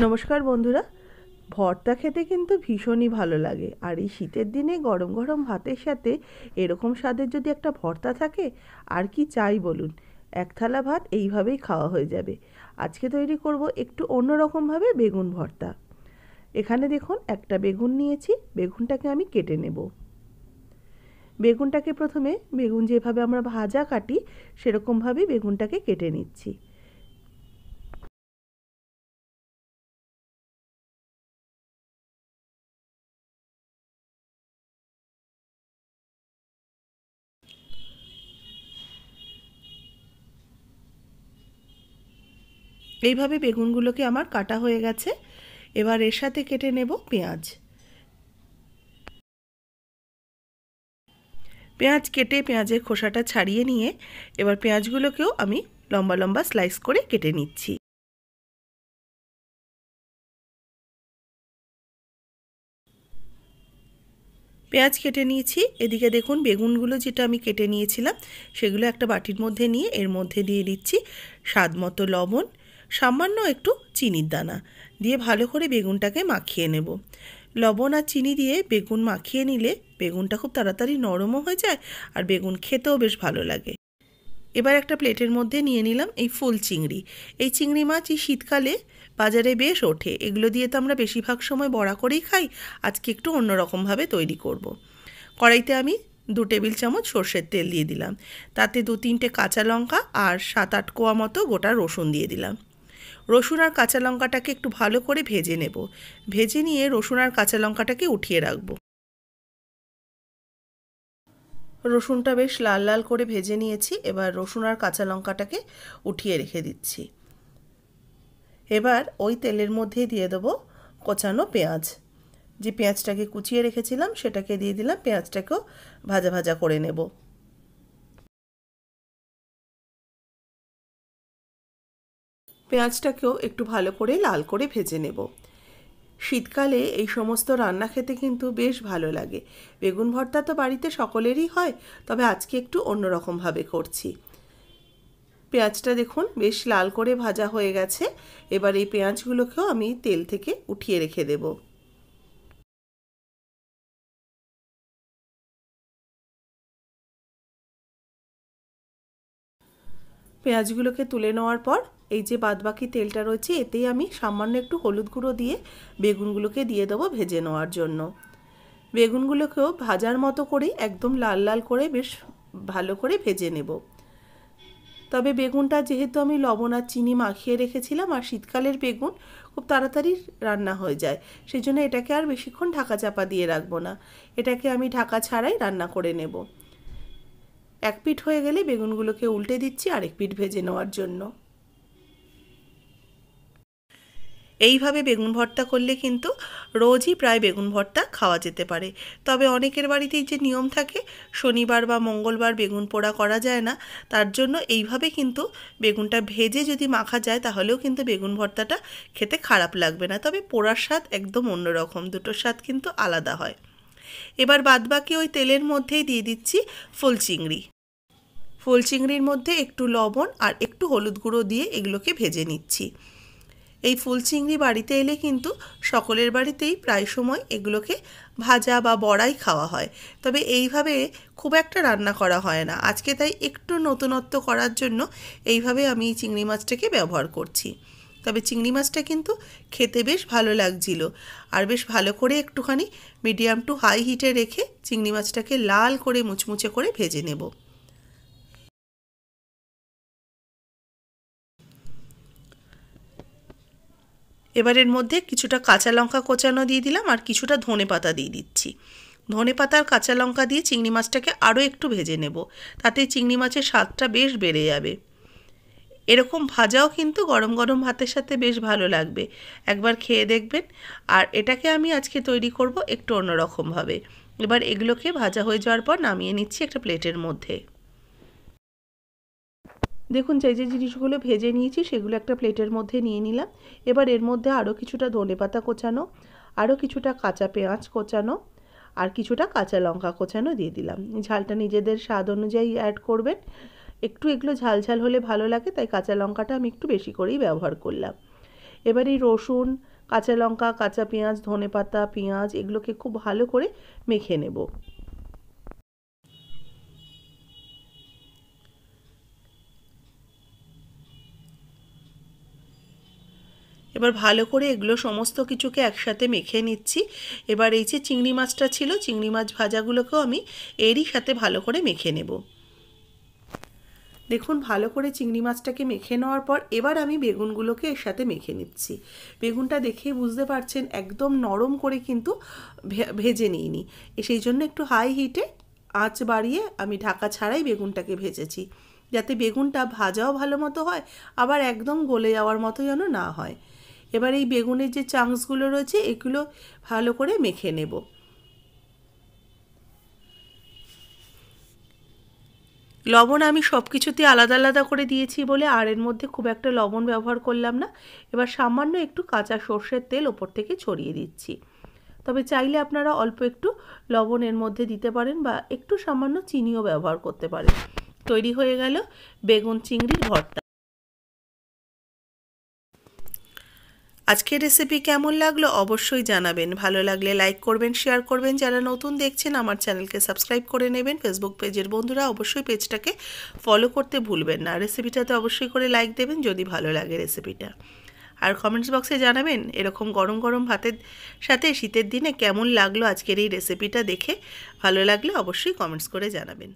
নমস্কার বন্ধুরা। ভর্তা খেতে কিন্তু ভীষণই ভালো লাগে, আর এই শীতের দিনে গরম গরম ভাতের সাথে এরকম স্বাদের যদি একটা ভর্তা থাকে, আর কি চাই বলুন। এক থালা ভাত এইভাবেই খাওয়া হয়ে যাবে। আজকে তৈরি করব একটু অন্যরকমভাবে বেগুন ভর্তা। এখানে দেখুন একটা বেগুন নিয়েছি, বেগুনটাকে আমি কেটে নেব। বেগুনটাকে প্রথমে বেগুন যেভাবে আমরা ভাজা কাটি সেরকমভাবেই বেগুনটাকে কেটে নিচ্ছি। এইভাবে বেগুনগুলোকে আমার কাটা হয়ে গেছে। এবার এর সাথে কেটে নেব পেঁয়াজ। পেঁয়াজ কেটে পেঁয়াজের খোসাটা ছাড়িয়ে নিয়ে এবার পেঁয়াজগুলোকেও আমি লম্বা লম্বা স্লাইস করে কেটে নিচ্ছি। পেঁয়াজ কেটে নিয়েছি। এদিকে দেখুন বেগুনগুলো যেটা আমি কেটে নিয়েছিলাম সেগুলো একটা বাটির মধ্যে নিয়ে এর মধ্যে দিয়ে দিচ্ছি স্বাদ মতো লবণ, সামান্য একটু চিনির দানা দিয়ে ভালো করে বেগুনটাকে মাখিয়ে নেব। লবণ আর চিনি দিয়ে বেগুন মাখিয়ে নিলে বেগুনটা খুব তাড়াতাড়ি নরমও হয়ে যায় আর বেগুন খেতেও বেশ ভালো লাগে। এবার একটা প্লেটের মধ্যে নিয়ে নিলাম এই ফুল চিংড়ি। এই চিংড়ি মাছ এই শীতকালে বাজারে বেশ ওঠে, এগুলো দিয়ে তো আমরা বেশিরভাগ সময় বড়া করেই খাই। আজকে একটু অন্যরকমভাবে তৈরি করব। কড়াইতে আমি 2 টেবিল চামচ সর্ষের তেল দিয়ে দিলাম, তাতে 2-3টে কাঁচা লঙ্কা আর 7-8 কোয়া মতো গোটা রসুন দিয়ে দিলাম। রসুন আর কাঁচা লঙ্কাটাকে একটু ভালো করে ভেজে নেব। ভেজে নিয়ে রসুন আর কাঁচা লঙ্কাটাকে উঠিয়ে রাখবো। রসুনটা বেশ লাল লাল করে ভেজে নিয়েছি। এবার রসুন আর কাঁচা লঙ্কাটাকে উঠিয়ে রেখে দিচ্ছি। এবার ওই তেলের মধ্যেই দিয়ে দেবো কোচানো পেঁয়াজ। যে পেঁয়াজটাকে কুচিয়ে রেখেছিলাম সেটাকে দিয়ে দিলাম। পেঁয়াজটাকেও ভাজা ভাজা করে নেব। পেঁয়াজটাকেও একটু ভালো করে লাল করে ভেজে নেব। শীতকালে এই সমস্ত রান্না খেতে কিন্তু বেশ ভালো লাগে। বেগুন ভর্তা তো বাড়িতে সকলেরই হয়, তবে আজকে একটু অন্যরকমভাবে করছি। পেঁয়াজটা দেখুন বেশ লাল করে ভাজা হয়ে গেছে। এবার এই পেঁয়াজগুলোকেও আমি তেল থেকে উঠিয়ে রেখে দেব। পেঁয়াজগুলোকে তুলে নেওয়ার পর এই যে বাদবাকি তেলটা রয়েছে এতেই আমি সামান্য একটু হলুদ গুঁড়ো দিয়ে বেগুনগুলোকে দিয়ে দেবো ভেজে নেওয়ার জন্য। বেগুনগুলোকেও ভাজার মতো করে একদম লাল লাল করে বেশ ভালো করে ভেজে নেব। তবে বেগুনটা যেহেতু আমি লবণ আর চিনি মাখিয়ে রেখেছিলাম, আর শীতকালের বেগুন খুব তাড়াতাড়ি রান্না হয়ে যায়, সেই জন্য এটাকে আর বেশিক্ষণ ঢাকা চাপা দিয়ে রাখবো না। এটাকে আমি ঢাকা ছাড়াই রান্না করে নেব। এক পিঠ হয়ে গেলে বেগুনগুলোকে উল্টে দিচ্ছি আরেক পিঠ ভেজে নেওয়ার জন্য। এইভাবে বেগুন ভর্তা করলে কিন্তু রোজই প্রায় বেগুন ভর্তা খাওয়া যেতে পারে। তবে অনেকের বাড়িতেই যে নিয়ম থাকে শনিবার বা মঙ্গলবার বেগুন পোড়া করা যায় না, তার জন্য এইভাবে কিন্তু বেগুনটা ভেজে যদি মাখা যায় তাহলেও কিন্তু বেগুন ভর্তাটা খেতে খারাপ লাগবে না। তবে পোড়ার স্বাদ একদম অন্যরকম, দুটোর স্বাদ কিন্তু আলাদা হয়। এবার বাদবাকি ওই তেলের মধ্যেই দিয়ে দিচ্ছি ফুল চিংড়ি। ফুল চিংড়ির মধ্যে একটু লবণ আর একটু হলুদ গুঁড়ো দিয়ে এগুলোকে ভেজে নিচ্ছি। এই ফুল চিংড়ি বাড়িতে এলে কিন্তু সকলের বাড়িতেই প্রায় সময় এগুলোকে ভাজা বা বড়াই খাওয়া হয়, তবে এইভাবে খুব একটা রান্না করা হয় না। আজকে তাই একটু নতুনত্ব করার জন্য এইভাবে আমি এই চিংড়ি মাছটাকে ব্যবহার করছি। তবে চিংড়ি মাছটা কিন্তু খেতে বেশ ভালো লাগছিল, আর বেশ ভালো করে একটুখানি মিডিয়াম টু হাই হিটে রেখে চিংড়ি মাছটাকে লাল করে মুচমুচে করে ভেজে নেব। এবার এর মধ্যে কিছুটা কাঁচা লঙ্কা কোচানো দিয়ে দিলাম আর কিছুটা ধনেপাতা দিয়ে দিচ্ছি। ধনেপাতা আর কাঁচা লঙ্কা দিয়ে চিংড়ি মাছটাকে আরও একটু ভেজে নেব, তাতে চিংড়ি মাছের স্বাদটা বেশ বেড়ে যাবে। এরকম ভাজাও কিন্তু গরম গরম ভাতের সাথে বেশ ভালো লাগবে, একবার খেয়ে দেখবেন। আর এটাকে আমি আজকে তৈরি করব একটু অন্যরকমভাবে। এবার এগুলোকে ভাজা হয়ে যাওয়ার পর নামিয়ে নিচ্ছি একটা প্লেটের মধ্যে। দেখুন যে যে জিনিসগুলো ভেজে নিয়েছি সেগুলো একটা প্লেটের মধ্যে নিয়ে নিলাম। এবার এর মধ্যে আরও কিছুটা ধনেপাতা কোচানো, আরও কিছুটা কাঁচা পেঁয়াজ কোচানো আর কিছুটা কাঁচা লঙ্কা কোচানো দিয়ে দিলাম। ঝালটা নিজেদের স্বাদ অনুযায়ী অ্যাড করবেন। একটু এগুলো ঝাল ঝাল হলে ভালো লাগে, তাই কাঁচা লঙ্কাটা আমি একটু বেশি করেই ব্যবহার করলাম। এবার এই রসুন, কাঁচা লঙ্কা, কাঁচা পেঁয়াজ, ধনেপাতা, পেঁয়াজ এগুলোকে খুব ভালো করে মেখে নেব। এবার ভালো করে এগুলো সমস্ত কিছুকে একসাথে মেখে নিচ্ছি। এবার এই যে চিংড়ি মাছটা ছিল, চিংড়ি মাছ ভাজাগুলোকেও আমি এরই সাথে ভালো করে মেখে নেব। দেখুন ভালো করে চিংড়ি মাছটাকে মেখে নেওয়ার পর এবার আমি বেগুনগুলোকে এর সাথে মেখে নিচ্ছি। বেগুনটা দেখেই বুঝতে পারছেন একদম নরম করে কিন্তু ভেজে নিইনি, সেই জন্য একটু হাই হিটে আঁচ বাড়িয়ে আমি ঢাকা ছাড়াই বেগুনটাকে ভেজেছি, যাতে বেগুনটা ভাজাও ভালো মতো হয়, আবার একদম গলে যাওয়ার মতো যেন না হয়। এবার এই বেগুনের যে চাংসগুলো রয়েছে এগুলো ভালো করে মেখে নেব। লবণ আমি সব কিছুতেই আলাদা আলাদা করে দিয়েছি বলে আর এর মধ্যে খুব একটা লবণ ব্যবহার করলাম না। এবার সামান্য একটু কাঁচা সর্ষের তেল ওপর থেকে ছড়িয়ে দিচ্ছি। তবে চাইলে আপনারা অল্প একটু লবণ এর মধ্যে দিতে পারেন বা একটু সামান্য চিনিও ব্যবহার করতে পারেন। তৈরি হয়ে গেল বেগুন চিংড়ির ভর্তা। আজকের রেসিপি কেমন লাগলো অবশ্যই জানাবেন। ভালো লাগলে লাইক করবেন, শেয়ার করবেন। যারা নতুন দেখছেন আমার চ্যানেলকে সাবস্ক্রাইব করে নেবেন। ফেসবুক পেজের বন্ধুরা অবশ্যই পেজটাকে ফলো করতে ভুলবেন না। রেসিপিটাতে অবশ্যই করে লাইক দেবেন যদি ভালো লাগে রেসিপিটা। আর কমেন্টস বক্সে জানাবেন এরকম গরম গরম ভাতের সাথে শীতের দিনে কেমন লাগলো আজকের এই রেসিপিটা দেখে। ভালো লাগলে অবশ্যই কমেন্টস করে জানাবেন।